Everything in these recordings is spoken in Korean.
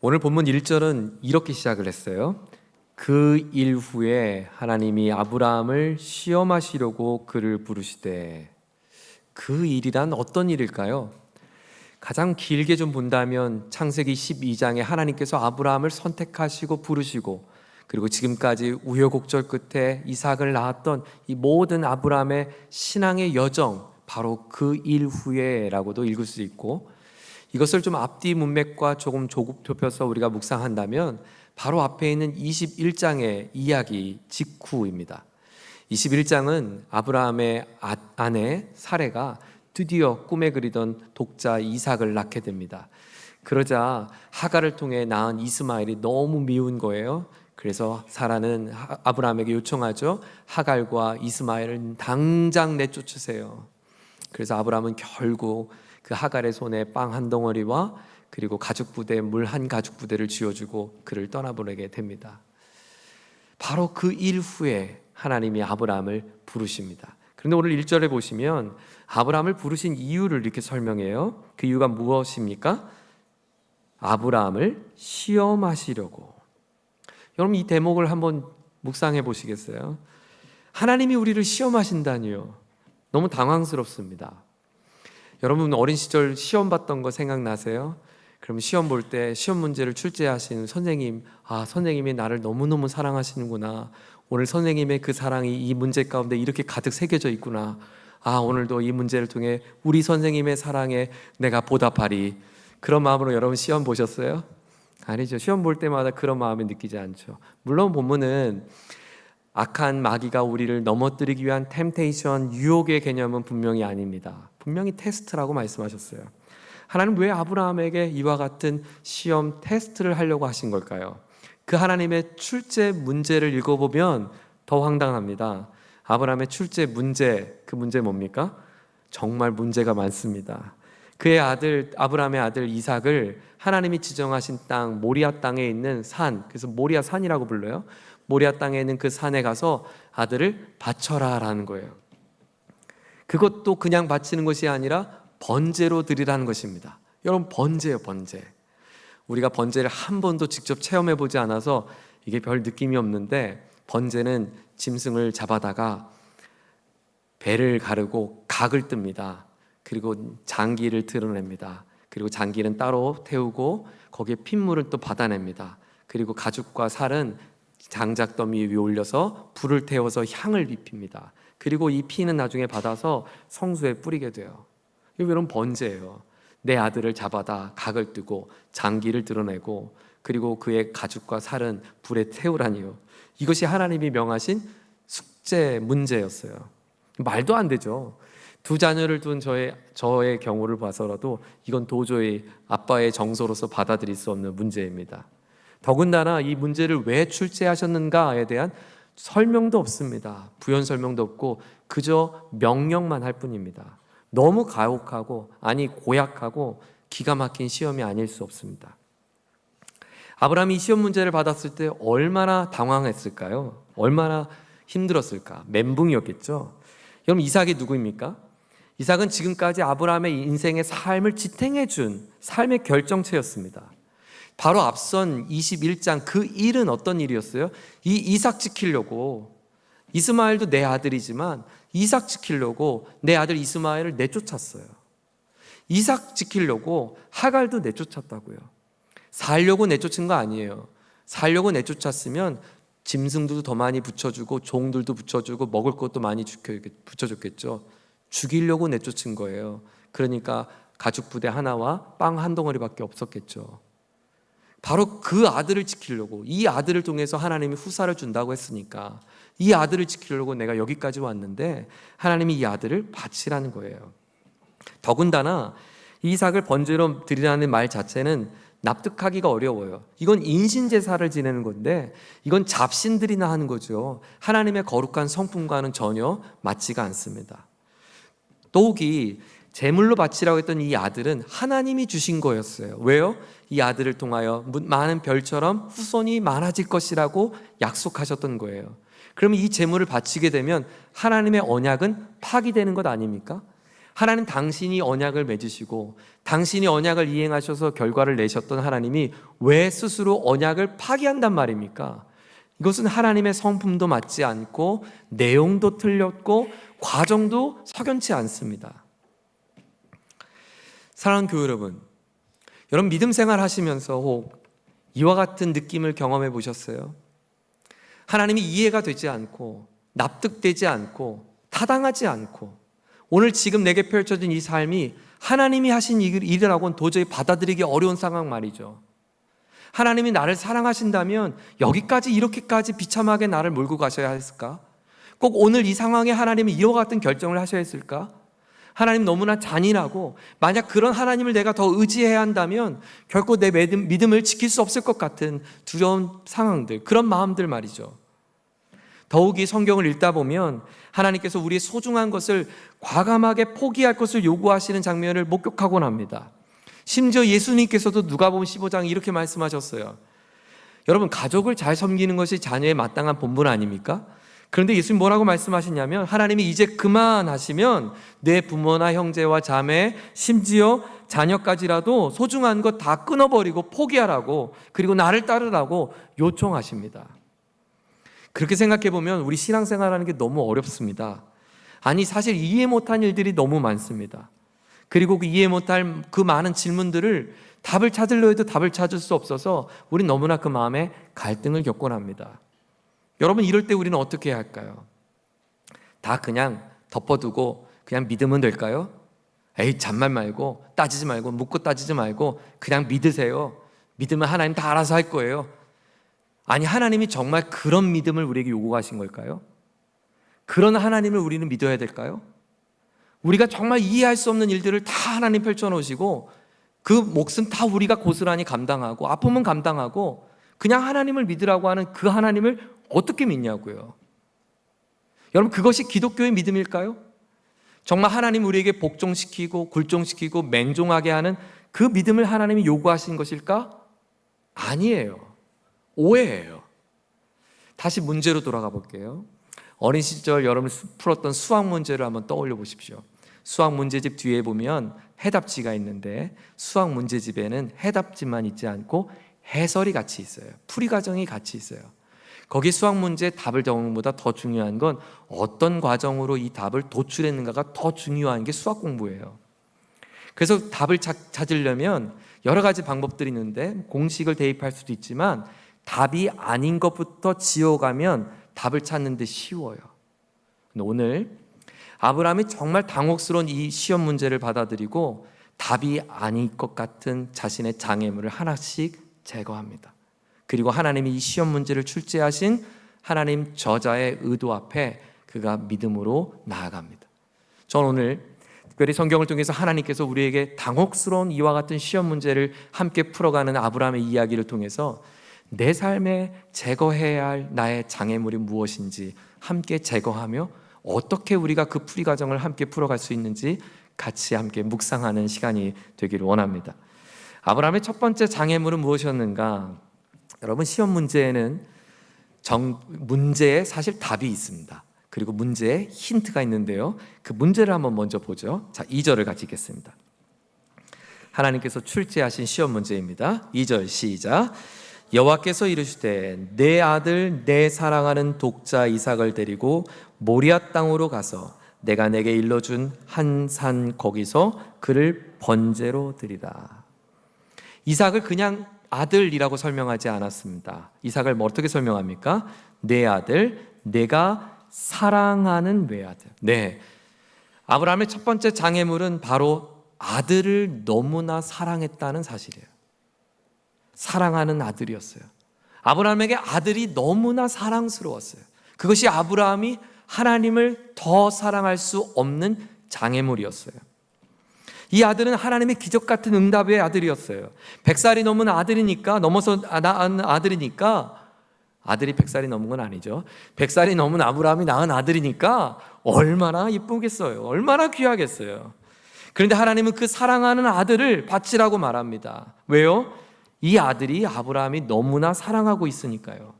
오늘 본문 1절은 이렇게 시작을 했어요. 그 일 후에 하나님이 아브라함을 시험하시려고 그를 부르시되. 그 일이란 어떤 일일까요? 가장 길게 좀 본다면 창세기 12장에 하나님께서 아브라함을 선택하시고 부르시고, 그리고 지금까지 우여곡절 끝에 이삭을 낳았던 이 모든 아브라함의 신앙의 여정, 바로 그 일 후에라고도 읽을 수 있고, 이것을 좀 앞뒤 문맥과 조금 좁혀서 우리가 묵상한다면 바로 앞에 있는 21장의 이야기 직후입니다. 21장은 아브라함의 아내 사레가 드디어 꿈에 그리던 독자 이삭을 낳게 됩니다. 그러자 하갈을 통해 낳은 이스마엘이 너무 미운 거예요. 그래서 사라는 아브라함에게 요청하죠. 하갈과 이스마엘을 당장 내쫓으세요. 그래서 아브라함은 결국 그 하갈의 손에 빵 한 덩어리와 그리고 가죽 부대, 물 한 가죽 부대를 쥐어주고 그를 떠나보내게 됩니다. 바로 그 일 후에 하나님이 아브라함을 부르십니다. 그런데 오늘 1절에 보시면 아브라함을 부르신 이유를 이렇게 설명해요. 그 이유가 무엇입니까? 아브라함을 시험하시려고. 여러분, 이 대목을 한번 묵상해 보시겠어요? 하나님이 우리를 시험하신다니요. 너무 당황스럽습니다. 여러분, 어린 시절 시험 봤던 거 생각나세요? 그럼 시험 볼 때 시험 문제를 출제하신 선생님, 선생님이 나를 너무너무 사랑하시는구나. 오늘 선생님의 그 사랑이 이 문제 가운데 이렇게 가득 새겨져 있구나. 오늘도 이 문제를 통해 우리 선생님의 사랑에 내가 보답하리. 그런 마음으로 여러분 시험 보셨어요? 아니죠. 시험 볼 때마다 그런 마음을 느끼지 않죠. 물론 본문은 악한 마귀가 우리를 넘어뜨리기 위한 템테이션, 유혹의 개념은 분명히 아닙니다. 분명히 테스트라고 말씀하셨어요. 하나님 왜 아브라함에게 이와 같은 시험 테스트를 하려고 하신 걸까요? 그 하나님의 출제 문제를 읽어보면 더 황당합니다. 아브라함의 출제 문제, 그 문제 뭡니까? 정말 문제가 많습니다. 그의 아들, 아브라함의 아들 이삭을 하나님이 지정하신 땅, 모리아 땅에 있는 산, 그래서 모리아 산이라고 불러요. 모리아 땅에 있는 그 산에 가서 아들을 바쳐라 라는 거예요. 그것도 그냥 바치는 것이 아니라 번제로 드리라는 것입니다. 여러분, 번제예요, 번제. 우리가 번제를 한 번도 직접 체험해 보지 않아서 이게 별 느낌이 없는데, 번제는 짐승을 잡아다가 배를 가르고 각을 뜹니다. 그리고 장기를 드러냅니다. 그리고 장기는 따로 태우고 거기에 핏물을 또 받아냅니다. 그리고 가죽과 살은 장작더미 위에 올려서 불을 태워서 향을 입힙니다. 그리고 이 피는 나중에 받아서 성소에 뿌리게 돼요. 이게 여러분 번제예요. 내 아들을 잡아다 각을 뜨고 장기를 드러내고 그리고 그의 가죽과 살은 불에 태우라니요. 이것이 하나님이 명하신 숙제 문제였어요. 말도 안 되죠. 두 자녀를 둔 저의 경우를 봐서라도 이건 도저히 아빠의 정서로서 받아들일 수 없는 문제입니다. 더군다나 이 문제를 왜 출제하셨는가에 대한 설명도 없습니다. 부연 설명도 없고 그저 명령만 할 뿐입니다. 너무 가혹하고 고약하고 기가 막힌 시험이 아닐 수 없습니다. 아브라함이 시험 문제를 받았을 때 얼마나 당황했을까요? 얼마나 힘들었을까? 멘붕이었겠죠. 여러분, 이삭이 누구입니까? 이삭은 지금까지 아브라함의 인생의 삶을 지탱해 준 삶의 결정체였습니다. 바로 앞선 21장 그 일은 어떤 일이었어요? 이 이삭 지키려고, 이스마엘도 내 아들이지만 이삭 지키려고 내 아들 이스마엘을 내쫓았어요. 이삭 지키려고 하갈도 내쫓았다고요. 살려고 내쫓은 거 아니에요. 살려고 내쫓았으면 짐승도 더 많이 붙여주고 종들도 붙여주고 먹을 것도 많이 붙여줬겠죠. 죽이려고 내쫓은 거예요. 그러니까 가죽 부대 하나와 빵 한 덩어리밖에 없었겠죠. 바로 그 아들을 지키려고, 이 아들을 통해서 하나님이 후사를 준다고 했으니까 이 아들을 지키려고 내가 여기까지 왔는데 하나님이 이 아들을 바치라는 거예요. 더군다나 이삭을 번제로 드리라는 말 자체는 납득하기가 어려워요. 이건 인신제사를 지내는 건데 이건 잡신들이나 하는 거죠. 하나님의 거룩한 성품과는 전혀 맞지가 않습니다. 더욱이 제물로 바치라고 했던 이 아들은 하나님이 주신 거였어요. 왜요? 이 아들을 통하여 많은 별처럼 후손이 많아질 것이라고 약속하셨던 거예요. 그러면 이 제물을 바치게 되면 하나님의 언약은 파기되는 것 아닙니까? 하나님 당신이 언약을 맺으시고 당신이 언약을 이행하셔서 결과를 내셨던 하나님이 왜 스스로 언약을 파기한단 말입니까? 이것은 하나님의 성품도 맞지 않고 내용도 틀렸고 과정도 석연치 않습니다. 사랑하는 교회 여러분, 여러분 믿음 생활 하시면서 혹 이와 같은 느낌을 경험해 보셨어요? 하나님이 이해가 되지 않고 납득되지 않고 타당하지 않고 오늘 지금 내게 펼쳐진 이 삶이 하나님이 하신 일이라고는 도저히 받아들이기 어려운 상황 말이죠. 하나님이 나를 사랑하신다면 여기까지 이렇게까지 비참하게 나를 몰고 가셔야 했을까? 꼭 오늘 이 상황에 하나님이 이와 같은 결정을 하셔야 했을까? 하나님 너무나 잔인하고 만약 그런 하나님을 내가 더 의지해야 한다면 결코 내 믿음을 지킬 수 없을 것 같은 두려운 상황들, 그런 마음들 말이죠. 더욱이 성경을 읽다 보면 하나님께서 우리의 소중한 것을 과감하게 포기할 것을 요구하시는 장면을 목격하곤 합니다. 심지어 예수님께서도 누가복음 15장에 이렇게 말씀하셨어요. 여러분, 가족을 잘 섬기는 것이 자녀의 마땅한 본분 아닙니까? 그런데 예수님 뭐라고 말씀하시냐면 하나님이 이제 그만하시면 내 부모나 형제와 자매 심지어 자녀까지라도 소중한 것 다 끊어버리고 포기하라고, 그리고 나를 따르라고 요청하십니다. 그렇게 생각해 보면 우리 신앙생활하는 게 너무 어렵습니다. 아니, 사실 이해 못한 일들이 너무 많습니다. 그리고 그 이해 못할 그 많은 질문들을 답을 찾으려 해도 답을 찾을 수 없어서 우린 너무나 그 마음에 갈등을 겪곤 합니다. 여러분, 이럴 때 우리는 어떻게 해야 할까요? 다 그냥 덮어두고 그냥 믿으면 될까요? 에이, 잔말 말고 따지지 말고 묻고 따지지 말고 그냥 믿으세요. 믿으면 하나님 다 알아서 할 거예요. 아니, 하나님이 정말 그런 믿음을 우리에게 요구하신 걸까요? 그런 하나님을 우리는 믿어야 될까요? 우리가 정말 이해할 수 없는 일들을 다 하나님 펼쳐놓으시고 그 몫은 다 우리가 고스란히 감당하고 아픔은 감당하고 그냥 하나님을 믿으라고 하는 그 하나님을 어떻게 믿냐고요. 여러분, 그것이 기독교의 믿음일까요? 정말 하나님 우리에게 복종시키고 굴종시키고 맹종하게 하는 그 믿음을 하나님이 요구하신 것일까? 아니에요. 오해예요. 다시 문제로 돌아가 볼게요. 어린 시절 여러분이 풀었던 수학 문제를 한번 떠올려 보십시오. 수학 문제집 뒤에 보면 해답지가 있는데 수학 문제집에는 해답지만 있지 않고 해설이 같이 있어요. 풀이 과정이 같이 있어요. 거기 수학 문제 답을 적는 것보다 더 중요한 건 어떤 과정으로 이 답을 도출했는가가 더 중요한 게 수학 공부예요. 그래서 답을 찾으려면 여러 가지 방법들이 있는데 공식을 대입할 수도 있지만 답이 아닌 것부터 지워가면 답을 찾는 데 쉬워요. 오늘 아브라함이 정말 당혹스러운 이 시험 문제를 받아들이고 답이 아닐 것 같은 자신의 장애물을 하나씩 제거합니다. 그리고 하나님이 이 시험 문제를 출제하신 하나님 저자의 의도 앞에 그가 믿음으로 나아갑니다. 저는 오늘 특별히 성경을 통해서 하나님께서 우리에게 당혹스러운 이와 같은 시험 문제를 함께 풀어가는 아브라함의 이야기를 통해서 내 삶에 제거해야 할 나의 장애물이 무엇인지 함께 제거하며 어떻게 우리가 그 풀이 과정을 함께 풀어갈 수 있는지 같이 함께 묵상하는 시간이 되기를 원합니다. 아브라함의 첫 번째 장애물은 무엇이었는가? 여러분, 시험 문제에는 문제에 사실 답이 있습니다. 그리고 문제에 힌트가 있는데요. 그 문제를 한번 먼저 보죠. 자, 2절을 같이 읽겠습니다. 하나님께서 출제하신 시험 문제입니다. 2절 시작. 여호와께서 이르시되 내 아들 내 사랑하는 독자 이삭을 데리고 모리아 땅으로 가서 내가 내게 일러준 한 산 거기서 그를 번제로 드리라. 이삭을 그냥 아들이라고 설명하지 않았습니다. 이삭을 뭐 어떻게 설명합니까? 내 아들, 내가 사랑하는 외아들. 네, 아브라함의 첫 번째 장애물은 바로 아들을 너무나 사랑했다는 사실이에요. 사랑하는 아들이었어요. 아브라함에게 아들이 너무나 사랑스러웠어요. 그것이 아브라함이 하나님을 더 사랑할 수 없는 장애물이었어요. 이 아들은 하나님의 기적 같은 응답의 아들이었어요. 100살이 넘은 아들이니까, 넘어서 낳은 아들이니까, 아들이 100살이 넘은 건 아니죠. 100살이 넘은 아브라함이 낳은 아들이니까 얼마나 이쁘겠어요. 얼마나 귀하겠어요. 그런데 하나님은 그 사랑하는 아들을 바치라고 말합니다. 왜요? 이 아들이 아브라함이 너무나 사랑하고 있으니까요.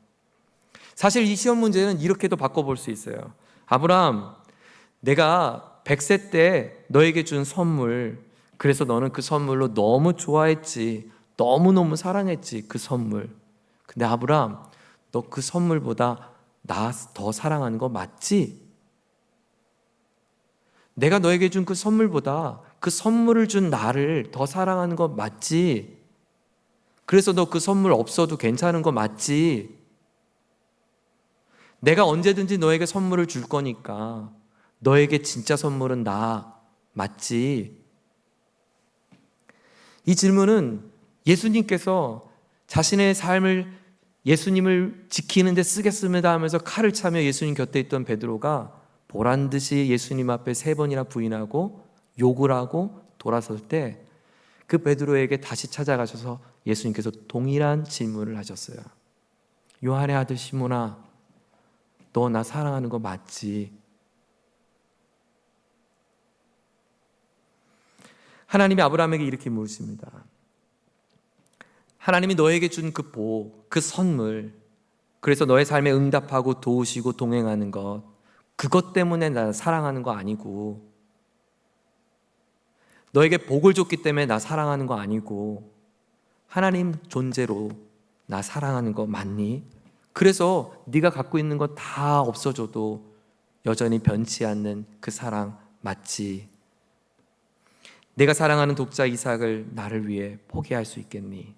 사실 이 시험 문제는 이렇게도 바꿔볼 수 있어요. 아브라함, 내가 100세 때 너에게 준 선물, 그래서 너는 그 선물로 너무 좋아했지, 너무너무 사랑했지, 그 선물. 근데 아브라함, 너 그 선물보다 나 더 사랑하는 거 맞지? 내가 너에게 준 그 선물보다 그 선물을 준 나를 더 사랑하는 거 맞지? 그래서 너 그 선물 없어도 괜찮은 거 맞지? 내가 언제든지 너에게 선물을 줄 거니까 너에게 진짜 선물은 나 맞지? 이 질문은 예수님께서 자신의 삶을 예수님을 지키는 데 쓰겠습니다 하면서 칼을 차며 예수님 곁에 있던 베드로가 보란 듯이 예수님 앞에 3번이나 부인하고 욕을 하고 돌아설 때 그 베드로에게 다시 찾아가셔서 예수님께서 동일한 질문을 하셨어요. 요한의 아들 시몬아, 너 나 사랑하는 거 맞지? 하나님이 아브라함에게 이렇게 물으십니다. 하나님이 너에게 준 그 복, 그 선물, 그래서 너의 삶에 응답하고 도우시고 동행하는 것, 그것 때문에 나 사랑하는 거 아니고, 너에게 복을 줬기 때문에 나 사랑하는 거 아니고, 하나님 존재로 나 사랑하는 거 맞니? 그래서 네가 갖고 있는 거 다 없어져도 여전히 변치 않는 그 사랑 맞지? 내가 사랑하는 독자 이삭을 나를 위해 포기할 수 있겠니?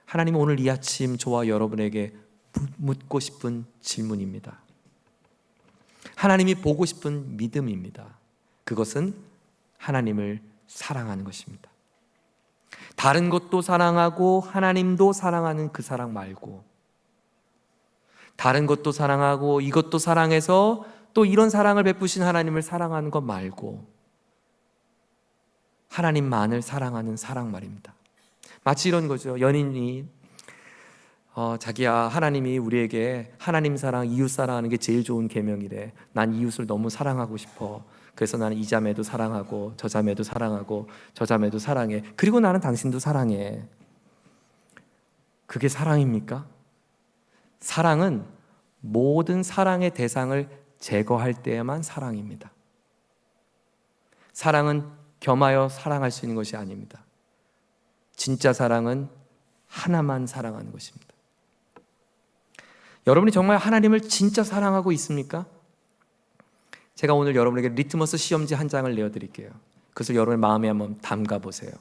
하나님은 오늘 이 아침 저와 여러분에게 묻고 싶은 질문입니다. 하나님이 보고 싶은 믿음입니다. 그것은 하나님을 사랑하는 것입니다. 다른 것도 사랑하고 하나님도 사랑하는 그 사랑 말고, 다른 것도 사랑하고 이것도 사랑해서 또 이런 사랑을 베푸신 하나님을 사랑하는 것 말고 하나님만을 사랑하는 사랑 말입니다. 마치 이런 거죠. 연인이 자기야, 하나님이 우리에게 하나님 사랑, 이웃 사랑하는 게 제일 좋은 계명이래. 난 이웃을 너무 사랑하고 싶어. 그래서 나는 이 자매도 사랑하고 저 자매도 사랑하고 저 자매도 사랑해. 그리고 나는 당신도 사랑해. 그게 사랑입니까? 사랑은 모든 사랑의 대상을 제거할 때에만 사랑입니다. 사랑은 겸하여 사랑할 수 있는 것이 아닙니다. 진짜 사랑은 하나만 사랑하는 것입니다. 여러분이 정말 하나님을 진짜 사랑하고 있습니까? 제가 오늘 여러분에게 리트머스 시험지 한 장을 내어드릴게요. 그것을 여러분의 마음에 한번 담가보세요.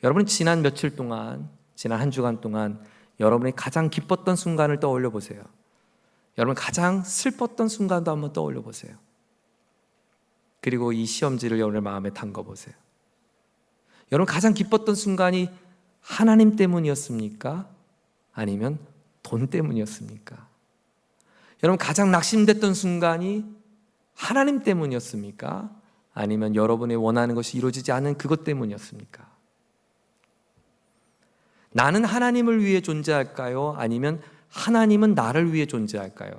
여러분은 지난 며칠 동안, 지난 한 주간 동안 여러분이 가장 기뻤던 순간을 떠올려 보세요. 여러분 가장 슬펐던 순간도 한번 떠올려 보세요. 그리고 이 시험지를 여러분의 마음에 담가 보세요. 여러분 가장 기뻤던 순간이 하나님 때문이었습니까? 아니면 돈 때문이었습니까? 여러분 가장 낙심됐던 순간이 하나님 때문이었습니까? 아니면 여러분이 원하는 것이 이루어지지 않은 그것 때문이었습니까? 나는 하나님을 위해 존재할까요? 아니면 하나님은 나를 위해 존재할까요?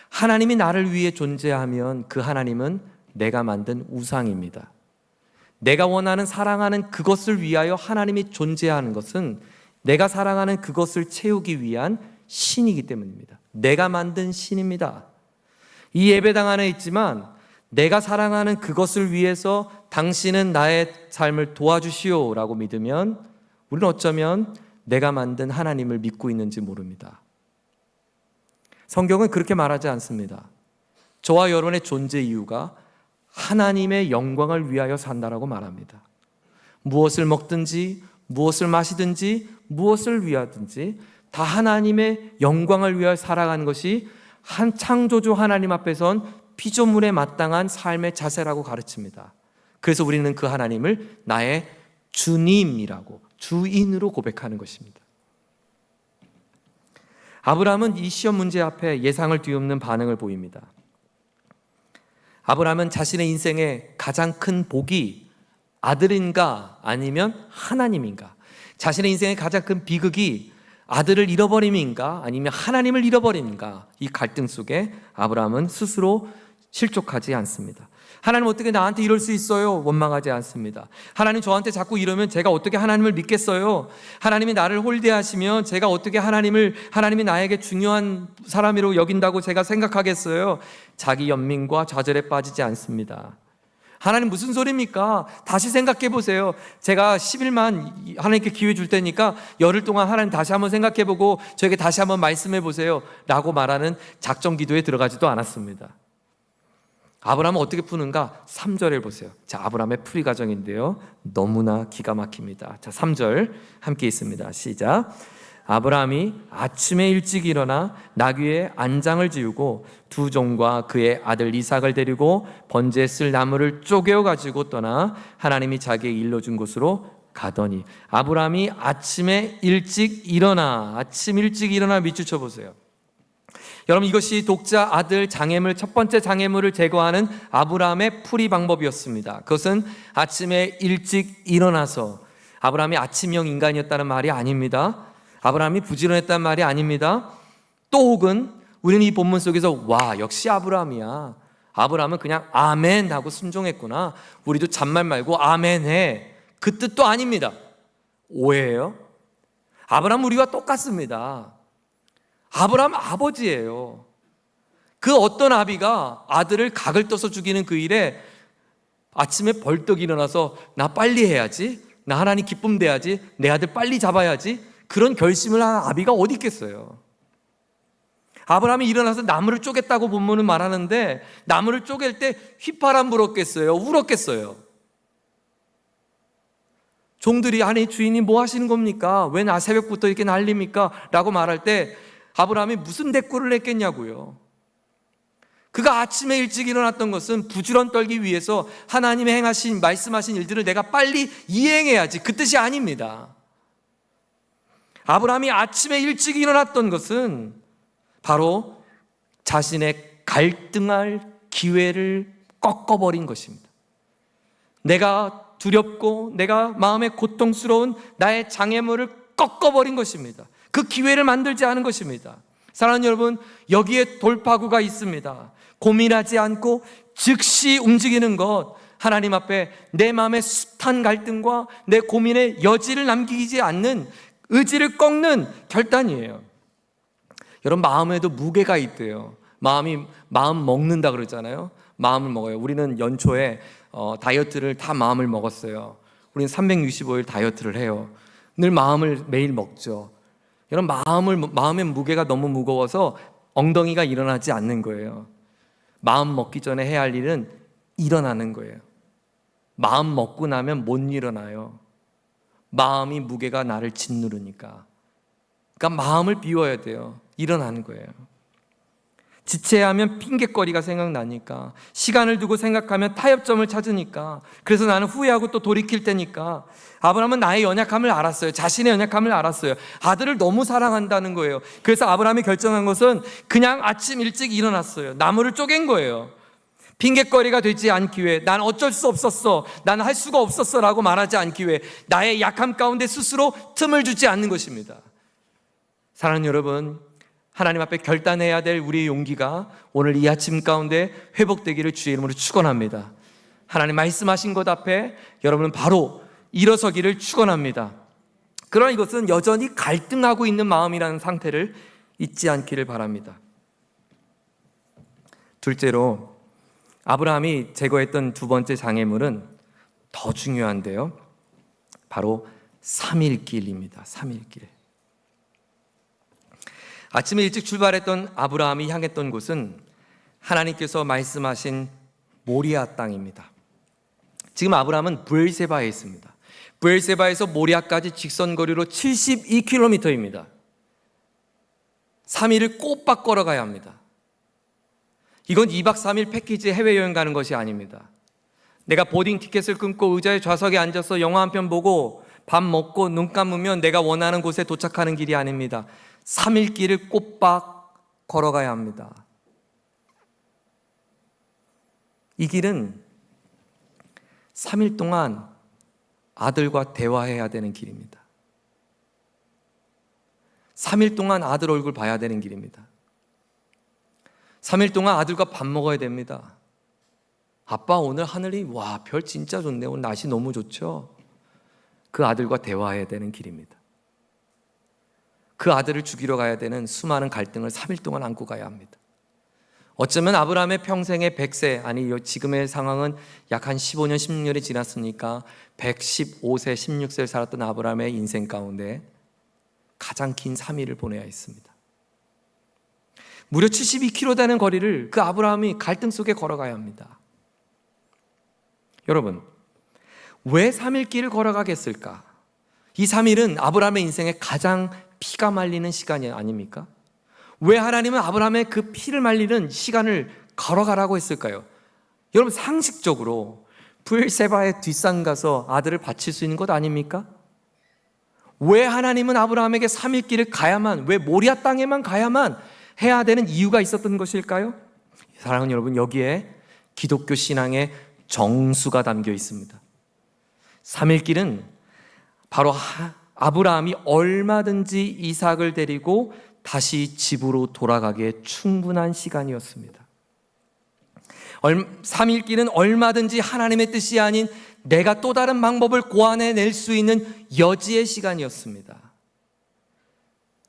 하나님이 나를 위해 존재하면 그 하나님은 내가 만든 우상입니다. 내가 원하는 사랑하는 그것을 위하여 하나님이 존재하는 것은 내가 사랑하는 그것을 채우기 위한 신이기 때문입니다. 내가 만든 신입니다. 이 예배당 안에 있지만 내가 사랑하는 그것을 위해서 당신은 나의 삶을 도와주시오 라고 믿으면 우리는 어쩌면 내가 만든 하나님을 믿고 있는지 모릅니다. 성경은 그렇게 말하지 않습니다. 저와 여러분의 존재 이유가 하나님의 영광을 위하여 산다라고 말합니다. 무엇을 먹든지 무엇을 마시든지 무엇을 위하든지 다 하나님의 영광을 위하여 살아가는 것이 한 창조주 하나님 앞에선 피조물에 마땅한 삶의 자세라고 가르칩니다. 그래서 우리는 그 하나님을 나의 주님이라고, 주인으로 고백하는 것입니다. 아브라함은 이 시험 문제 앞에 예상을 뒤엎는 반응을 보입니다. 아브라함은 자신의 인생의 가장 큰 복이 아들인가 아니면 하나님인가, 자신의 인생의 가장 큰 비극이 아들을 잃어버림인가 아니면 하나님을 잃어버림인가, 이 갈등 속에 아브라함은 스스로 실족하지 않습니다. 하나님 어떻게 나한테 이럴 수 있어요? 원망하지 않습니다. 하나님 저한테 자꾸 이러면 제가 어떻게 하나님을 믿겠어요? 하나님이 나를 홀대하시면 제가 어떻게 하나님이 나에게 중요한 사람으로 여긴다고 제가 생각하겠어요? 자기 연민과 좌절에 빠지지 않습니다. 하나님 무슨 소리입니까? 다시 생각해 보세요. 제가 10일만 하나님께 기회 줄 테니까 열흘 동안 하나님 다시 한번 생각해 보고 저에게 다시 한번 말씀해 보세요 라고 말하는 작정 기도에 들어가지도 않았습니다. 아브라함은 어떻게 푸는가? 3절을 보세요. 자, 아브라함의 풀이 과정인데요, 너무나 기가 막힙니다. 자, 3절 함께 있습니다. 시작. 아브라함이 아침에 일찍 일어나 나귀의 안장을 지우고 두 종과 그의 아들 이삭을 데리고 번제에 쓸 나무를 쪼개어 가지고 떠나 하나님이 자기에게 일러준 곳으로 가더니. 아브라함이 아침 일찍 일어나 밑줄 쳐보세요. 여러분, 이것이 독자 아들 장애물, 첫 번째 장애물을 제거하는 아브라함의 풀이 방법이었습니다. 그것은 아침에 일찍 일어나서, 아브라함이 아침형 인간이었다는 말이 아닙니다. 아브라함이 부지런했다는 말이 아닙니다. 또 혹은 우리는 이 본문 속에서 와, 역시 아브라함이야, 아브라함은 그냥 아멘 하고 순종했구나, 우리도 잔말 말고 아멘 해, 그 뜻도 아닙니다. 오해예요. 아브라함은 우리와 똑같습니다. 아브라함 아버지예요. 그 어떤 아비가 아들을 각을 떠서 죽이는 그 일에 아침에 벌떡 일어나서 나 빨리 해야지, 나 하나님 기쁨 돼야지, 내 아들 빨리 잡아야지, 그런 결심을 한 아비가 어디 있겠어요? 아브라함이 일어나서 나무를 쪼갰다고 본문은 말하는데, 나무를 쪼갤 때 휘파람 불었겠어요? 울었겠어요? 종들이 아니 주인이 뭐 하시는 겁니까? 왜 나 새벽부터 이렇게 난립니까? 라고 말할 때 아브라함이 무슨 대꾸를 했겠냐고요. 그가 아침에 일찍 일어났던 것은 부지런 떨기 위해서 하나님의 말씀하신 일들을 내가 빨리 이행해야지, 그 뜻이 아닙니다. 아브라함이 아침에 일찍 일어났던 것은 바로 자신의 갈등할 기회를 꺾어버린 것입니다. 내가 두렵고 내가 마음에 고통스러운 나의 장애물을 꺾어버린 것입니다. 그 기회를 만들지 않은 것입니다. 사랑하는 여러분, 여기에 돌파구가 있습니다. 고민하지 않고 즉시 움직이는 것, 하나님 앞에 내 마음의 숱한 갈등과 내 고민의 여지를 남기지 않는, 의지를 꺾는 결단이에요. 여러분, 마음에도 무게가 있대요. 마음 먹는다 그러잖아요. 마음을 먹어요. 우리는 연초에 다이어트를 다 마음을 먹었어요. 우리는 365일 다이어트를 해요. 늘 마음을 매일 먹죠. 여러분, 마음의 무게가 너무 무거워서 엉덩이가 일어나지 않는 거예요. 마음 먹기 전에 해야 할 일은 일어나는 거예요. 마음 먹고 나면 못 일어나요. 마음이 무게가 나를 짓누르니까. 그러니까 마음을 비워야 돼요. 일어나는 거예요. 지체하면 핑계거리가 생각나니까, 시간을 두고 생각하면 타협점을 찾으니까, 그래서 나는 후회하고 또 돌이킬 테니까. 아브라함은 나의 연약함을 알았어요. 자신의 연약함을 알았어요. 아들을 너무 사랑한다는 거예요. 그래서 아브라함이 결정한 것은 그냥 아침 일찍 일어났어요. 나무를 쪼갠 거예요. 핑계거리가 되지 않기 위해, 난 어쩔 수 없었어, 난 할 수가 없었어 라고 말하지 않기 위해 나의 약함 가운데 스스로 틈을 주지 않는 것입니다. 사랑하는 여러분, 하나님 앞에 결단해야 될 우리의 용기가 오늘 이 아침 가운데 회복되기를 주의 이름으로 축원합니다. 하나님 말씀하신 것 앞에 여러분은 바로 일어서기를 축원합니다. 그러나 이것은 여전히 갈등하고 있는 마음이라는 상태를 잊지 않기를 바랍니다. 둘째로, 아브라함이 제거했던 두 번째 장애물은 더 중요한데요, 바로 3일길입니다. 3일길. 아침에 일찍 출발했던 아브라함이 향했던 곳은 하나님께서 말씀하신 모리아 땅입니다. 지금 아브라함은 브엘세바에 있습니다. 브엘세바에서 모리아까지 직선거리로 72km입니다. 3일을 꼬박 걸어가야 합니다. 이건 2박 3일 패키지 해외여행 가는 것이 아닙니다. 내가 보딩 티켓을 끊고 의자의 좌석에 앉아서 영화 한 편 보고 밥 먹고 눈 감으면 내가 원하는 곳에 도착하는 길이 아닙니다. 3일 길을 꼬박 걸어가야 합니다. 이 길은 3일 동안 아들과 대화해야 되는 길입니다. 3일 동안 아들 얼굴 봐야 되는 길입니다. 3일 동안 아들과 밥 먹어야 됩니다. 아빠 오늘 하늘이 별 진짜 좋네. 오늘 날씨 너무 좋죠. 그 아들과 대화해야 되는 길입니다. 그 아들을 죽이러 가야 되는 수많은 갈등을 3일 동안 안고 가야 합니다. 어쩌면 아브라함의 평생의 100세, 아니 지금의 상황은 약 한 15년, 16년이 지났으니까 115세, 16세를 살았던 아브라함의 인생 가운데 가장 긴 3일을 보내야 했습니다. 무려 72km 되는 거리를 그 아브라함이 갈등 속에 걸어가야 합니다. 여러분, 왜 3일 길을 걸어가겠을까? 이 3일은 아브라함의 인생에 가장 피가 말리는 시간이 아닙니까? 왜 하나님은 아브라함의 그 피를 말리는 시간을 걸어가라고 했을까요? 여러분, 상식적으로 브엘세바의 뒷산 가서 아들을 바칠 수 있는 것 아닙니까? 왜 하나님은 아브라함에게 3일 길을 가야만, 왜 모리아 땅에만 가야만 해야 되는 이유가 있었던 것일까요? 사랑하는 여러분, 여기에 기독교 신앙의 정수가 담겨 있습니다. 3일 길은 바로 아브라함이 얼마든지 이삭을 데리고 다시 집으로 돌아가기에 충분한 시간이었습니다. 3일 길은 얼마든지 하나님의 뜻이 아닌 내가 또 다른 방법을 고안해낼 수 있는 여지의 시간이었습니다.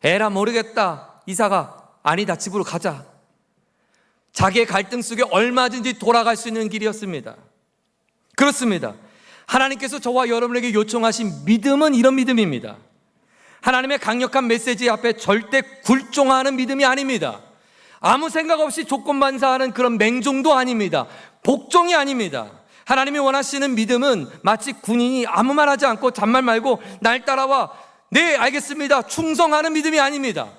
에라 모르겠다, 이삭아, 아니다, 집으로 가자. 자기의 갈등 속에 얼마든지 돌아갈 수 있는 길이었습니다. 그렇습니다. 하나님께서 저와 여러분에게 요청하신 믿음은 이런 믿음입니다. 하나님의 강력한 메시지 앞에 절대 굴종하는 믿음이 아닙니다. 아무 생각 없이 조건반사하는 그런 맹종도 아닙니다. 복종이 아닙니다. 하나님이 원하시는 믿음은 마치 군인이 아무 말 하지 않고 잔말 말고 날 따라와, 네 알겠습니다, 충성하는 믿음이 아닙니다.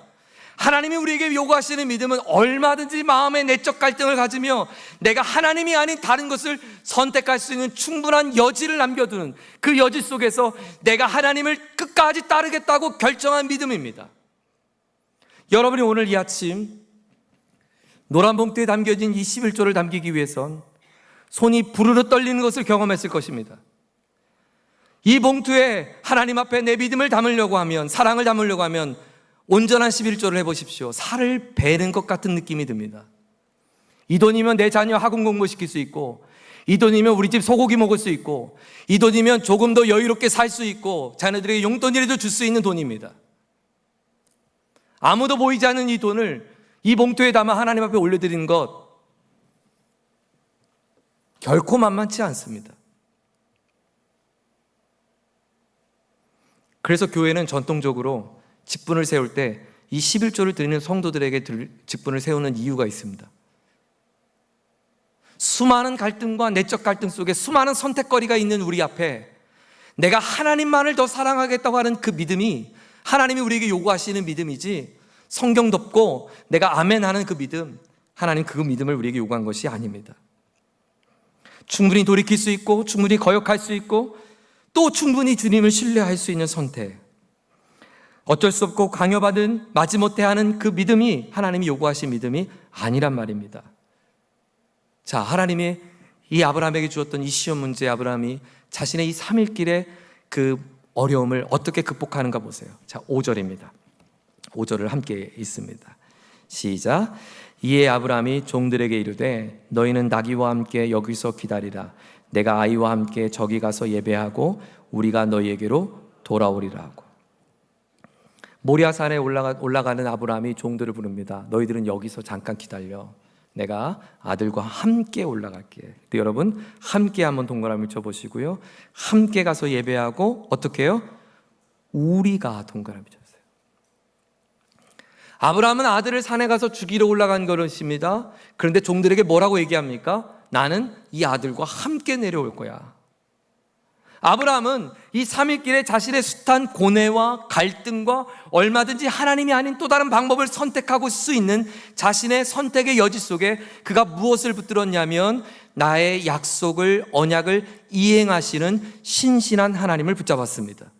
하나님이 우리에게 요구하시는 믿음은 얼마든지 마음의 내적 갈등을 가지며 내가 하나님이 아닌 다른 것을 선택할 수 있는 충분한 여지를 남겨두는 그 여지 속에서 내가 하나님을 끝까지 따르겠다고 결정한 믿음입니다. 여러분이 오늘 이 아침 노란 봉투에 담겨진 이 11조를 담기기 위해선 손이 부르르 떨리는 것을 경험했을 것입니다. 이 봉투에 하나님 앞에 내 믿음을 담으려고 하면, 사랑을 담으려고 하면 온전한 11조를 해보십시오. 살을 베는 것 같은 느낌이 듭니다. 이 돈이면 내 자녀 학원 공부시킬 수 있고, 이 돈이면 우리 집 소고기 먹을 수 있고, 이 돈이면 조금 더 여유롭게 살 수 있고, 자녀들에게 용돈이라도 줄 수 있는 돈입니다. 아무도 보이지 않는 이 돈을 이 봉투에 담아 하나님 앞에 올려드리는 것 결코 만만치 않습니다. 그래서 교회는 전통적으로 직분을 세울 때 이 11조를 드리는 성도들에게 직분을 세우는 이유가 있습니다. 수많은 갈등과 내적 갈등 속에 수많은 선택거리가 있는 우리 앞에 내가 하나님만을 더 사랑하겠다고 하는 그 믿음이 하나님이 우리에게 요구하시는 믿음이지, 성경 덮고 내가 아멘 하는 그 믿음, 하나님 그 믿음을 우리에게 요구한 것이 아닙니다. 충분히 돌이킬 수 있고, 충분히 거역할 수 있고, 또 충분히 주님을 신뢰할 수 있는 선택, 어쩔 수 없고 강요받은 마지못해 하는 그 믿음이 하나님이 요구하신 믿음이 아니란 말입니다. 자, 하나님이 이 아브라함에게 주었던 이 시험 문제, 아브라함이 자신의 이 3일 길의 그 어려움을 어떻게 극복하는가 보세요. 자, 5절입니다. 5절을 함께 읽습니다. 시작. 이에 아브라함이 종들에게 이르되 너희는 나귀와 함께 여기서 기다리라. 내가 아이와 함께 저기 가서 예배하고 우리가 너희에게로 돌아오리라 하고. 모리아산에 올라가는 아브라함이 종들을 부릅니다. 너희들은 여기서 잠깐 기다려. 내가 아들과 함께 올라갈게. 근데 여러분, 함께 한번 동그라미 쳐보시고요. 함께 가서 예배하고 어떻게 해요? 우리가 동그라미 쳤어요. 아브라함은 아들을 산에 가서 죽이러 올라간 것입니다. 그런데 종들에게 뭐라고 얘기합니까? 나는 이 아들과 함께 내려올 거야. 아브라함은 이 3일 길에 자신의 숱한 고뇌와 갈등과 얼마든지 하나님이 아닌 또 다른 방법을 선택하고 수 있는 자신의 선택의 여지 속에 그가 무엇을 붙들었냐면 나의 약속을, 언약을 이행하시는 신실한 하나님을 붙잡았습니다.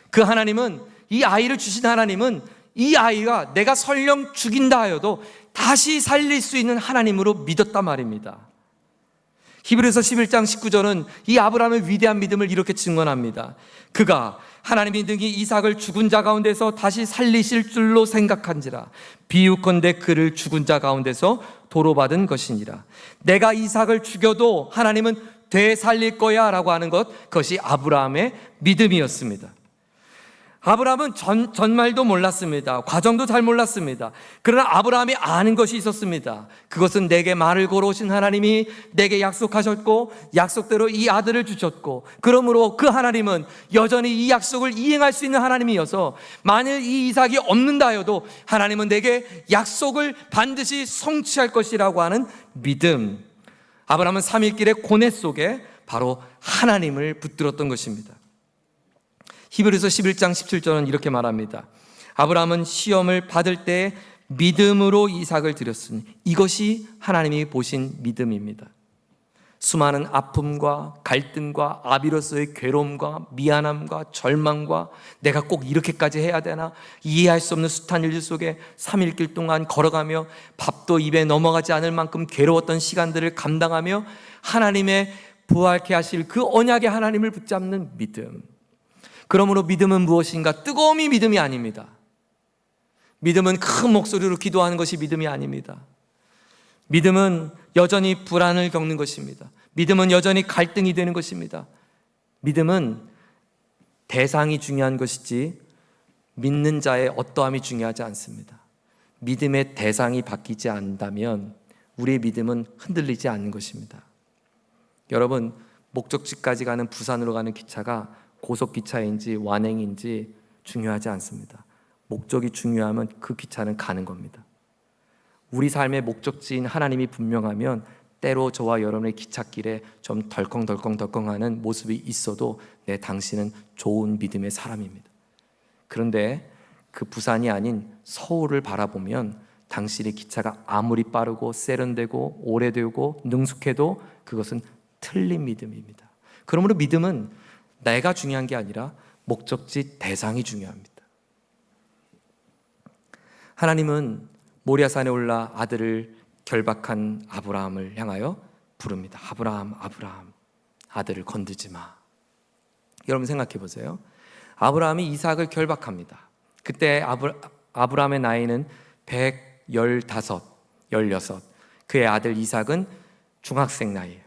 그 하나님은, 이 아이를 주신 하나님은 이 아이가 내가 설령 죽인다 하여도 다시 살릴 수 있는 하나님으로 믿었단 말입니다. 히브리서 11장 19절은 이 아브라함의 위대한 믿음을 이렇게 증언합니다. 그가 하나님이 능히 이삭을 죽은 자 가운데서 다시 살리실 줄로 생각한지라. 비유컨대 그를 죽은 자 가운데서 도로받은 것이니라. 내가 이삭을 죽여도 하나님은 되살릴 거야 라고 하는 것, 그것이 아브라함의 믿음이었습니다. 아브라함은 전말도 몰랐습니다. 과정도 잘 몰랐습니다. 그러나 아브라함이 아는 것이 있었습니다. 그것은 내게 말을 걸어오신 하나님이 내게 약속하셨고 약속대로 이 아들을 주셨고, 그러므로 그 하나님은 여전히 이 약속을 이행할 수 있는 하나님이어서 만일 이 이삭이 없는다 하여도 하나님은 내게 약속을 반드시 성취할 것이라고 하는 믿음. 아브라함은 3일길의 고뇌 속에 바로 하나님을 붙들었던 것입니다. 히브리서 11장 17절은 이렇게 말합니다. 아브라함은 시험을 받을 때 믿음으로 이삭을 드렸으니 이것이 하나님이 보신 믿음입니다. 수많은 아픔과 갈등과 아비로서의 괴로움과 미안함과 절망과 내가 꼭 이렇게까지 해야 되나, 이해할 수 없는 숱한 일 속에 3일길 동안 걸어가며 밥도 입에 넘어가지 않을 만큼 괴로웠던 시간들을 감당하며 하나님의 부활케 하실 그 언약의 하나님을 붙잡는 믿음. 그러므로 믿음은 무엇인가? 뜨거움이 믿음이 아닙니다. 믿음은 큰 목소리로 기도하는 것이 믿음이 아닙니다. 믿음은 여전히 불안을 겪는 것입니다. 믿음은 여전히 갈등이 되는 것입니다. 믿음은 대상이 중요한 것이지 믿는 자의 어떠함이 중요하지 않습니다. 믿음의 대상이 바뀌지 않는다면 우리의 믿음은 흔들리지 않는 것입니다. 여러분, 목적지까지 가는 부산으로 가는 기차가 고속기차인지 완행인지 중요하지 않습니다. 목적이 중요하면 그 기차는 가는 겁니다. 우리 삶의 목적지인 하나님이 분명하면 때로 저와 여러분의 기찻길에 좀 덜컹덜컹하는 모습이 있어도 당신은 좋은 믿음의 사람입니다. 그런데 그 부산이 아닌 서울을 바라보면 당신의 기차가 아무리 빠르고 세련되고 오래되고 능숙해도 그것은 틀린 믿음입니다. 그러므로 믿음은 내가 중요한 게 아니라 목적지 대상이 중요합니다. 하나님은 모리아산에 올라 아들을 결박한 아브라함을 향하여 부릅니다. 아브라함, 아브라함, 아들을 건드지 마. 여러분 생각해 보세요. 아브라함이 이삭을 결박합니다. 그때 아브라함의 나이는 115, 16. 그의 아들 이삭은 중학생 나이예요.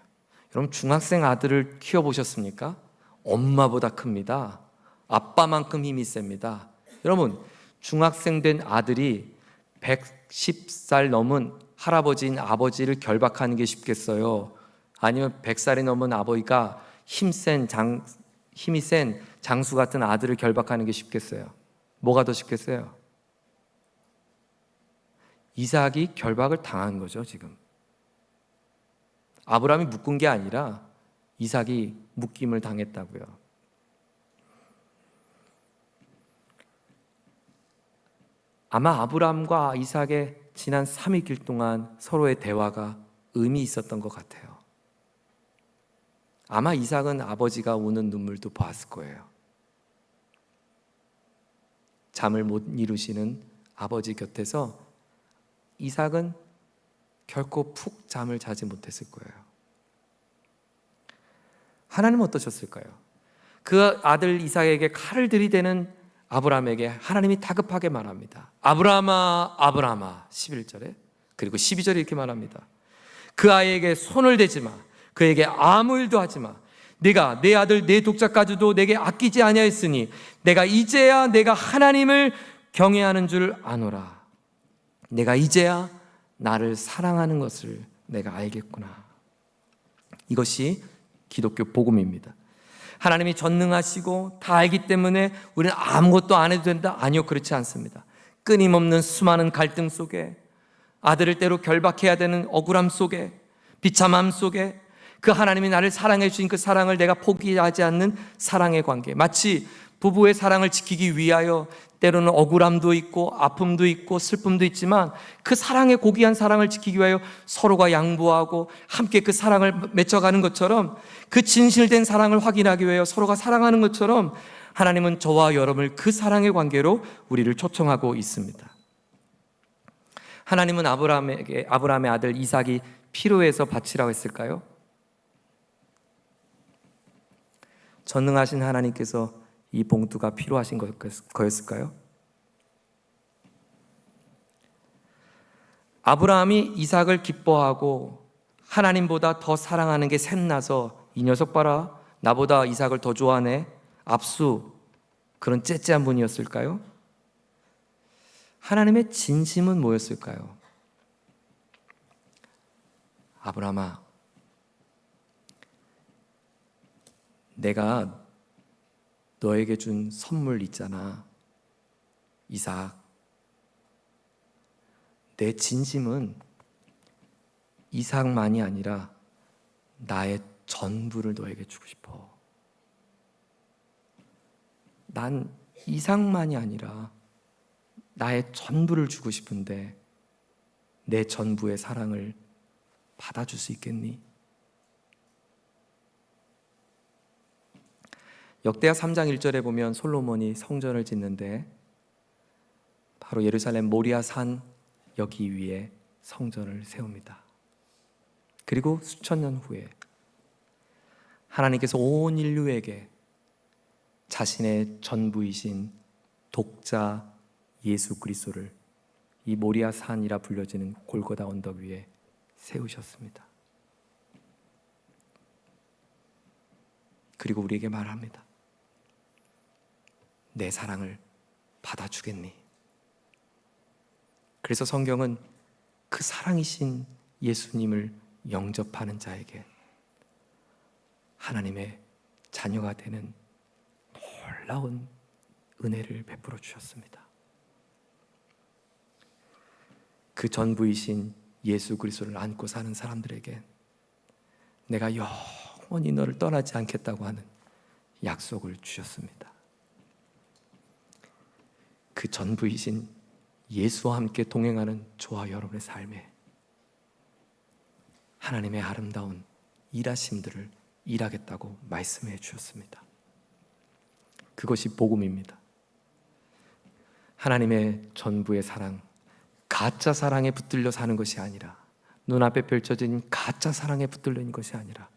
여러분 중학생 아들을 키워보셨습니까? 엄마보다 큽니다. 아빠만큼 힘이 셉니다. 여러분, 중학생 된 아들이 110살 넘은 할아버지인 아버지를 결박하는 게 쉽겠어요? 아니면 100살이 넘은 아버지가 힘이 센 장수 같은 아들을 결박하는 게 쉽겠어요? 뭐가 더 쉽겠어요? 이삭이 결박을 당한 거죠, 지금. 아브라함이 묶은 게 아니라 이삭이 묶임을 당했다고요. 아마 아브라함과 이삭의 지난 3일 길 동안 서로의 대화가 의미 있었던 것 같아요. 아마 이삭은 아버지가 우는 눈물도 보았을 거예요. 잠을 못 이루시는 아버지 곁에서 이삭은 결코 푹 잠을 자지 못했을 거예요. 하나님은 어떠셨을까요? 그 아들 이삭에게 칼을 들이대는 아브라함에게 하나님이 다급하게 말합니다. 아브라함아, 아브라함아. 11절에. 그리고 12절에 이렇게 말합니다. 그 아이에게 손을 대지 마. 그에게 아무 일도 하지 마. 네가 내 아들 내 독자까지도 내게 아끼지 아니하였으니 내가 이제야 내가 하나님을 경외하는 줄 아노라. 내가 이제야 나를 사랑하는 것을 내가 알겠구나. 이것이 기독교 복음입니다. 하나님이 전능하시고 다 알기 때문에 우리는 아무것도 안 해도 된다? 아니요, 그렇지 않습니다. 끊임없는 수많은 갈등 속에, 아들을 때로 결박해야 되는 억울함 속에, 비참함 속에 그 하나님이 나를 사랑해 주신 그 사랑을 내가 포기하지 않는 사랑의 관계, 마치 부부의 사랑을 지키기 위하여 때로는 억울함도 있고 아픔도 있고 슬픔도 있지만 그 사랑의 고귀한 사랑을 지키기 위하여 서로가 양보하고 함께 그 사랑을 맺어가는 것처럼, 그 진실된 사랑을 확인하기 위하여 서로가 사랑하는 것처럼 하나님은 저와 여러분을 그 사랑의 관계로 우리를 초청하고 있습니다. 하나님은 아브라함의 아들 이삭이 필요해서 바치라고 했을까요? 전능하신 하나님께서 이 봉투가 필요하신 거였을까요? 아브라함이 이삭을 기뻐하고 하나님보다 더 사랑하는 게 샘나서 이 녀석 봐라, 나보다 이삭을 더 좋아하네, 압수, 그런 째째한 분이었을까요? 하나님의 진심은 뭐였을까요? 아브라함아, 내가 너에게 준 선물 있잖아, 이삭. 내 진심은 이삭만이 아니라 나의 전부를 너에게 주고 싶어. 난 이삭만이 아니라 나의 전부를 주고 싶은데 내 전부의 사랑을 받아줄 수 있겠니? 역대하 3장 1절에 보면 솔로몬이 성전을 짓는데 바로 예루살렘 모리아 산 여기 위에 성전을 세웁니다. 그리고 수천 년 후에 하나님께서 온 인류에게 자신의 전부이신 독자 예수 그리스도를 이 모리아 산이라 불려지는 골고다 언덕 위에 세우셨습니다. 그리고 우리에게 말합니다. 내 사랑을 받아주겠니? 그래서 성경은 그 사랑이신 예수님을 영접하는 자에게 하나님의 자녀가 되는 놀라운 은혜를 베풀어 주셨습니다. 그 전부이신 예수 그리스도를 안고 사는 사람들에게 내가 영원히 너를 떠나지 않겠다고 하는 약속을 주셨습니다. 그 전부이신 예수와 함께 동행하는 저와 여러분의 삶에 하나님의 아름다운 일하심들을 일하겠다고 말씀해 주셨습니다. 그것이 복음입니다. 하나님의 전부의 사랑, 가짜 사랑에 붙들려 사는 것이 아니라, 눈앞에 펼쳐진 가짜 사랑에 붙들려 있는 것이 아니라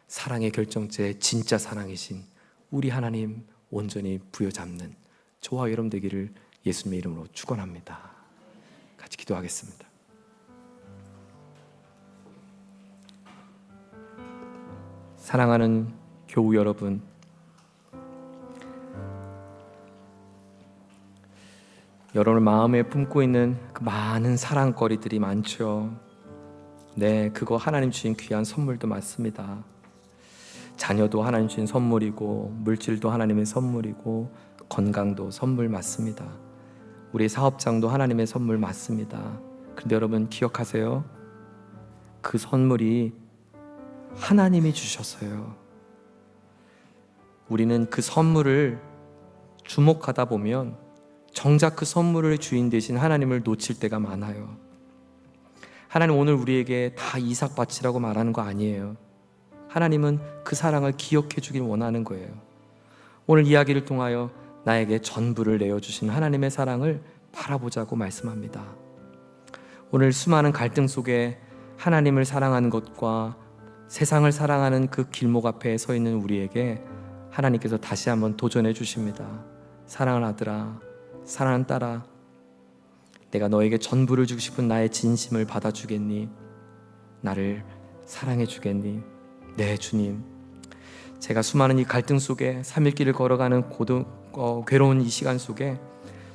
사랑의 결정체 진짜 사랑이신 우리 하나님 온전히 부여잡는 저와 여러분 되기를 예수님의 이름으로 축원합니다. 같이 기도하겠습니다. 사랑하는 교우 여러분, 여러분 마음에 품고 있는 그 많은 사랑거리들이 많죠. 네, 그거 하나님 주신 귀한 선물도 맞습니다. 자녀도 하나님 주신 선물이고, 물질도 하나님의 선물이고, 건강도 선물 맞습니다. 우리 사업장도 하나님의 선물 맞습니다. 그런데 여러분 기억하세요. 그 선물이 하나님이 주셨어요. 우리는 그 선물을 주목하다 보면 정작 그 선물의 주인 되신 하나님을 놓칠 때가 많아요. 하나님 오늘 우리에게 다 이삭 바치라고 말하는 거 아니에요. 하나님은 그 사랑을 기억해 주길 원하는 거예요. 오늘 이야기를 통하여 나에게 전부를 내어주신 하나님의 사랑을 바라보자고 말씀합니다. 오늘 수많은 갈등 속에 하나님을 사랑하는 것과 세상을 사랑하는 그 길목 앞에 서 있는 우리에게 하나님께서 다시 한번 도전해 주십니다. 사랑하는 아들아, 사랑하는 딸아, 내가 너에게 전부를 주고 싶은 나의 진심을 받아주겠니? 나를 사랑해 주겠니? 네, 주님. 제가 수많은 이 갈등 속에 3일길을 걸어가는 괴로운 이 시간 속에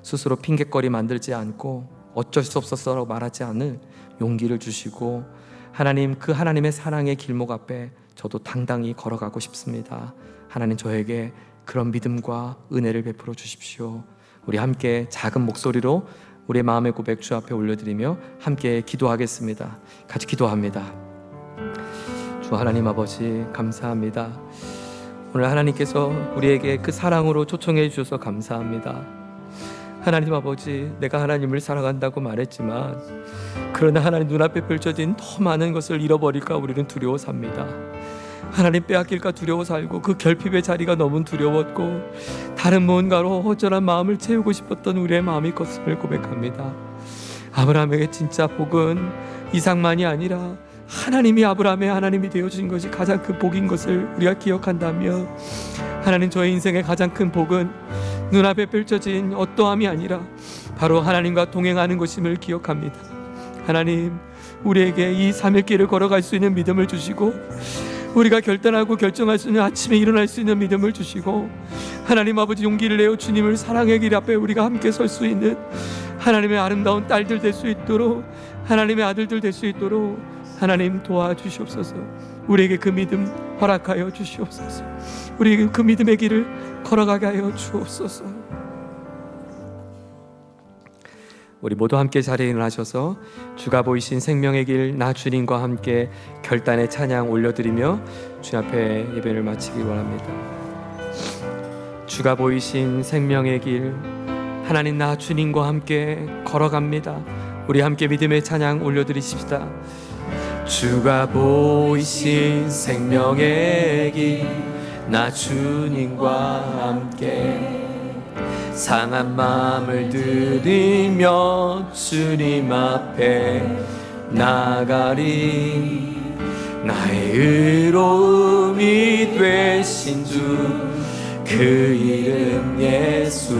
스스로 핑계거리 만들지 않고 어쩔 수 없었어라고 말하지 않을 용기를 주시고, 하나님, 그 하나님의 사랑의 길목 앞에 저도 당당히 걸어가고 싶습니다. 하나님, 저에게 그런 믿음과 은혜를 베풀어 주십시오. 우리 함께 작은 목소리로 우리의 마음의 고백 주 앞에 올려드리며 함께 기도하겠습니다. 같이 기도합니다. 주 하나님 아버지, 감사합니다. 오늘 하나님께서 우리에게 그 사랑으로 초청해 주셔서 감사합니다. 하나님 아버지, 내가 하나님을 사랑한다고 말했지만 그러나 하나님 눈앞에 펼쳐진 더 많은 것을 잃어버릴까 우리는 두려워 삽니다. 하나님 빼앗길까 두려워 살고, 그 결핍의 자리가 너무 두려웠고 다른 무언가로 허전한 마음을 채우고 싶었던 우리의 마음이 컸음을 고백합니다. 아브라함에게 진짜 복은 이삭만이 아니라 하나님이 아브라함의 하나님이 되어주신 것이 가장 큰 복인 것을 우리가 기억한다면, 하나님, 저의 인생의 가장 큰 복은 눈앞에 펼쳐진 어떠함이 아니라 바로 하나님과 동행하는 것임을 기억합니다. 하나님, 우리에게 이 3일 길을 걸어갈 수 있는 믿음을 주시고, 우리가 결단하고 결정할 수 있는 아침에 일어날 수 있는 믿음을 주시고, 하나님 아버지, 용기를 내어 주님을 사랑의 길 앞에 우리가 함께 설 수 있는 하나님의 아름다운 딸들 될 수 있도록, 하나님의 아들들 될 수 있도록 하나님 도와주시옵소서. 우리에게 그 믿음 허락하여 주시옵소서. 우리에게 그 믿음의 길을 걸어가게 하여 주옵소서. 우리 모두 함께 자리에 일어나셔서 주가 보이신 생명의 길, 나 주님과 함께 결단의 찬양 올려드리며 주 앞에 예배를 마치기 원합니다. 주가 보이신 생명의 길, 하나님, 나 주님과 함께 걸어갑니다. 우리 함께 믿음의 찬양 올려드리십시다. 주가 보이신 생명의 길, 나 주님과 함께 상한 마음을 들이며 주님 앞에 나가리. 나의 의로움이 되신 주, 그 이름 예수.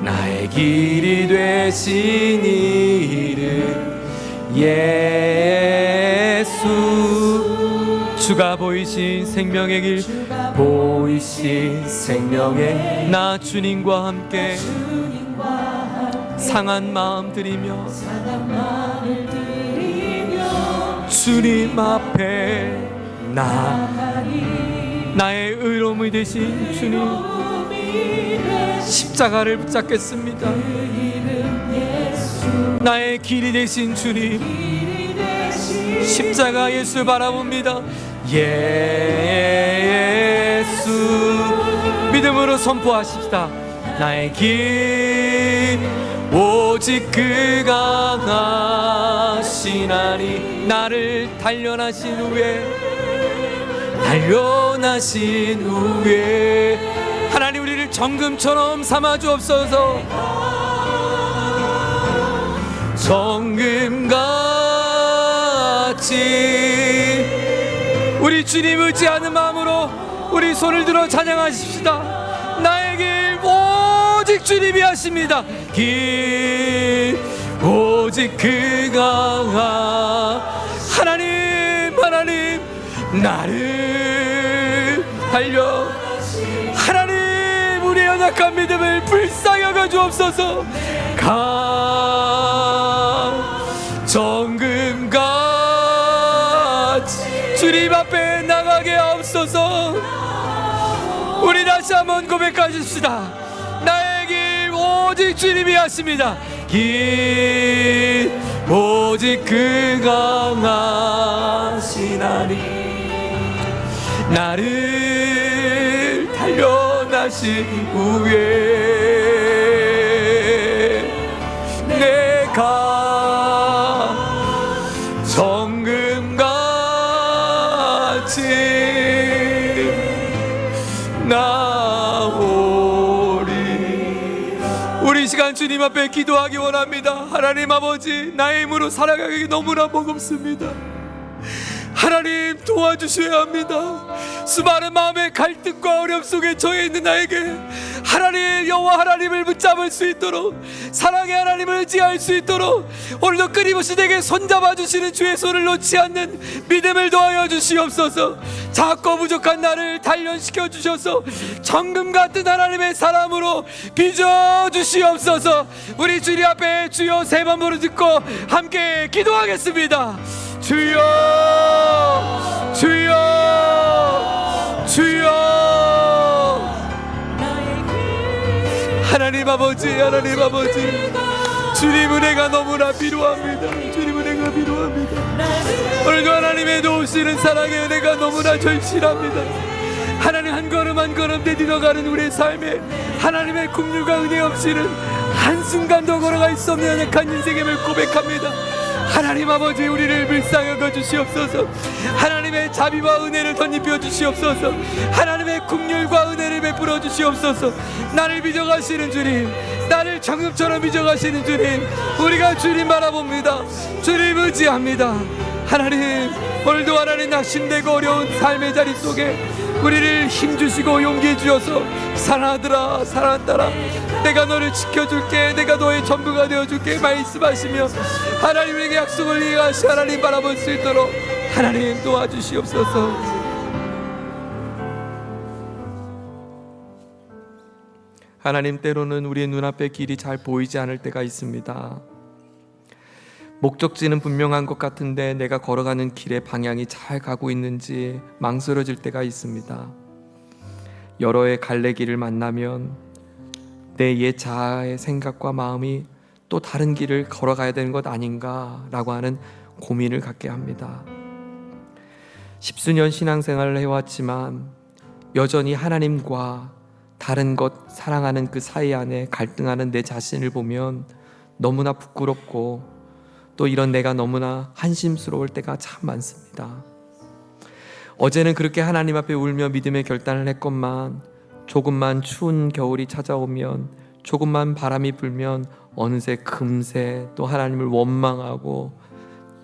나의 길이 되신 이름 예수. 주가 보이신 생명의 길, 보이신 생명의 나 주님과 함께 상한 마음 들이며 주님 앞에 나의 의로움이 되신 주님, 십자가를 붙잡겠습니다. 나의 길이 되신 주님, 십자가 예수 바라봅니다. 예수. 믿음으로 선포하십시다. 나의 길 오직 그가 하시나니. 나를 단련하신 후에 하나님, 우리를 정금처럼 삼아 주옵소서. 정금같이 우리 주님 의지하는 마음으로 우리 손을 들어 찬양하십시다. 나의 길 오직 주님이 하십니다. 길 오직 그가 하나님 나를 달려. 하나님, 우리의 연약한 믿음을 불쌍히 여겨 주옵소서. 정금같이 주님 앞에 나가게 하옵소서. 우리 다시 한번 고백하십시다. 나의 길 오직 주님이 하십니다. 길 오직 그가 하시나니. 나를 단련하신 후에 내가 정금같이 나오리. 우리 시간 주님 앞에 기도하기 원합니다. 하나님 아버지, 나의 힘으로 살아가기 너무나 버겁습니다. 하나님, 도와주셔야 합니다. 수많은 마음의 갈등과 어려움 속에 처해 있는 나에게 하나님, 여호와 하나님을 붙잡을 수 있도록, 사랑의 하나님을 의지할 수 있도록 오늘도 끊임없이 내게 손잡아 주시는 주의 손을 놓지 않는 믿음을 더하여 주시옵소서. 작고 부족한 나를 단련시켜 주셔서 정금 같은 하나님의 사람으로 빚어 주시옵소서. 우리 주님 앞에 주여 세 번 부르짖고 함께 기도하겠습니다. 주여, 주여, 주여. 하나님 아버지, 하나님 아버지, 주님 은혜가 너무나 필요합니다. 주님 은혜가 필요합니다. 오늘도 하나님의 도우시는 사랑의 은혜가 너무나 절실합니다. 하나님, 한 걸음 한 걸음 내딛어가는 우리의 삶에 하나님의 긍휼과 은혜 없이는 한순간도 걸어갈 수 없는 연약한 인생임을 고백합니다. 하나님 아버지, 우리를 불쌍히 여겨 주시옵소서. 하나님의 자비와 은혜를 덧입혀 주시옵소서. 하나님의 긍휼과 은혜를 베풀어 주시옵소서. 나를 빚어가시는 주님, 나를 정금처럼 빚어가시는 주님, 우리가 주님 바라봅니다. 주님 의지합니다. 하나님, 오늘도 하나님 낙심되고 어려운 삶의 자리 속에 우리를 힘주시고 용기 주셔서 사랑하더라, 사랑한다라, 내가 너를 지켜줄게, 내가 너의 전부가 되어줄게 말씀하시며 하나님에게 약속을 이해하시 하나님 바라볼 수 있도록 하나님 도와주시옵소서. 하나님, 때로는 우리의 눈앞에 길이 잘 보이지 않을 때가 있습니다. 목적지는 분명한 것 같은데 내가 걸어가는 길의 방향이 잘 가고 있는지 망설여질 때가 있습니다. 여러의 갈래길을 만나면 내 옛 자아의 생각과 마음이 또 다른 길을 걸어가야 되는 것 아닌가라고 하는 고민을 갖게 합니다. 십수년 신앙생활을 해왔지만 여전히 하나님과 다른 것 사랑하는 그 사이 안에 갈등하는 내 자신을 보면 너무나 부끄럽고 또 이런 내가 너무나 한심스러울 때가 참 많습니다. 어제는 그렇게 하나님 앞에 울며 믿음의 결단을 했건만 조금만 추운 겨울이 찾아오면, 조금만 바람이 불면 어느새 금세 또 하나님을 원망하고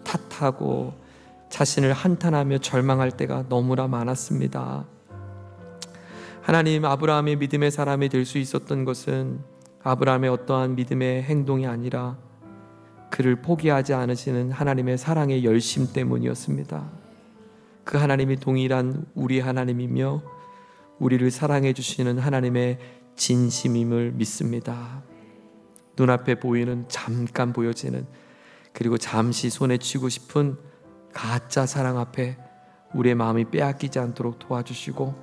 탓하고 자신을 한탄하며 절망할 때가 너무나 많았습니다. 하나님, 아브라함의 믿음의 사람이 될 수 있었던 것은 아브라함의 어떠한 믿음의 행동이 아니라 그를 포기하지 않으시는 하나님의 사랑의 열심 때문이었습니다. 그 하나님이 동일한 우리 하나님이며 우리를 사랑해 주시는 하나님의 진심임을 믿습니다. 눈앞에 보이는, 잠깐 보여지는, 그리고 잠시 손에 쥐고 싶은 가짜 사랑 앞에 우리의 마음이 빼앗기지 않도록 도와주시고,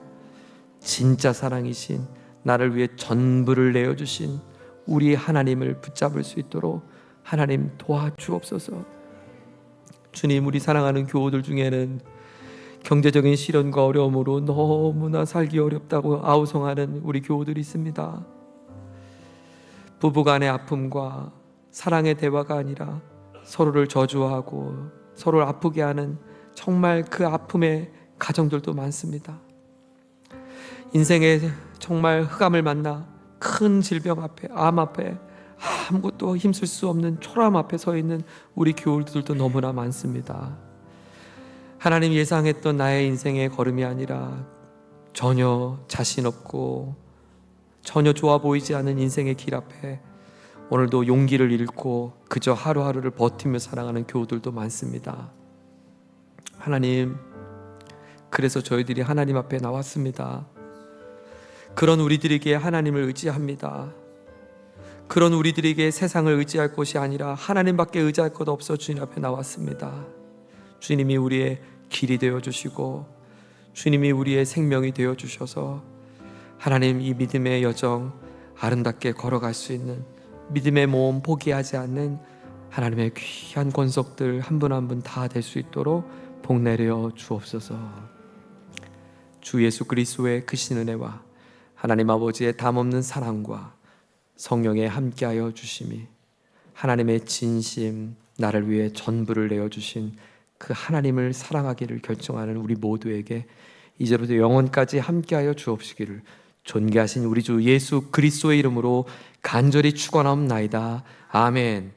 진짜 사랑이신, 나를 위해 전부를 내어주신 우리 하나님을 붙잡을 수 있도록 하나님 도와주옵소서. 주님, 우리 사랑하는 교우들 중에는 경제적인 시련과 어려움으로 너무나 살기 어렵다고 아우성하는 우리 교우들이 있습니다. 부부간의 아픔과 사랑의 대화가 아니라 서로를 저주하고 서로를 아프게 하는 정말 그 아픔의 가정들도 많습니다. 인생에 정말 흑암을 만나 큰 질병 앞에, 암 앞에 아무것도 힘쓸 수 없는 초람 앞에 서 있는 우리 교우들도 너무나 많습니다. 하나님, 예상했던 나의 인생의 걸음이 아니라 전혀 자신 없고 전혀 좋아 보이지 않는 인생의 길 앞에 오늘도 용기를 잃고 그저 하루하루를 버티며 살아가는 교우들도 많습니다. 하나님, 그래서 저희들이 하나님 앞에 나왔습니다. 그런 우리들에게 하나님을 의지합니다. 그런 우리들에게 세상을 의지할 것이 아니라 하나님밖에 의지할 것 없어 주님 앞에 나왔습니다. 주님이 우리의 길이 되어주시고 주님이 우리의 생명이 되어주셔서 하나님, 이 믿음의 여정 아름답게 걸어갈 수 있는, 믿음의 몸 포기하지 않는 하나님의 귀한 권속들 한 분 한 분 다 될 수 있도록 복 내려 주옵소서. 주 예수 그리스도의 크신 은혜와 하나님 아버지의 담없는 사랑과 성령의 함께하여 주심이, 하나님의 진심, 나를 위해 전부를 내어주신 그 하나님을 사랑하기를 결정하는 우리 모두에게 이제부터 영원까지 함께하여 주옵시기를 존귀하신 우리 주 예수 그리스도의 이름으로 간절히 축원하옵나이다. 아멘.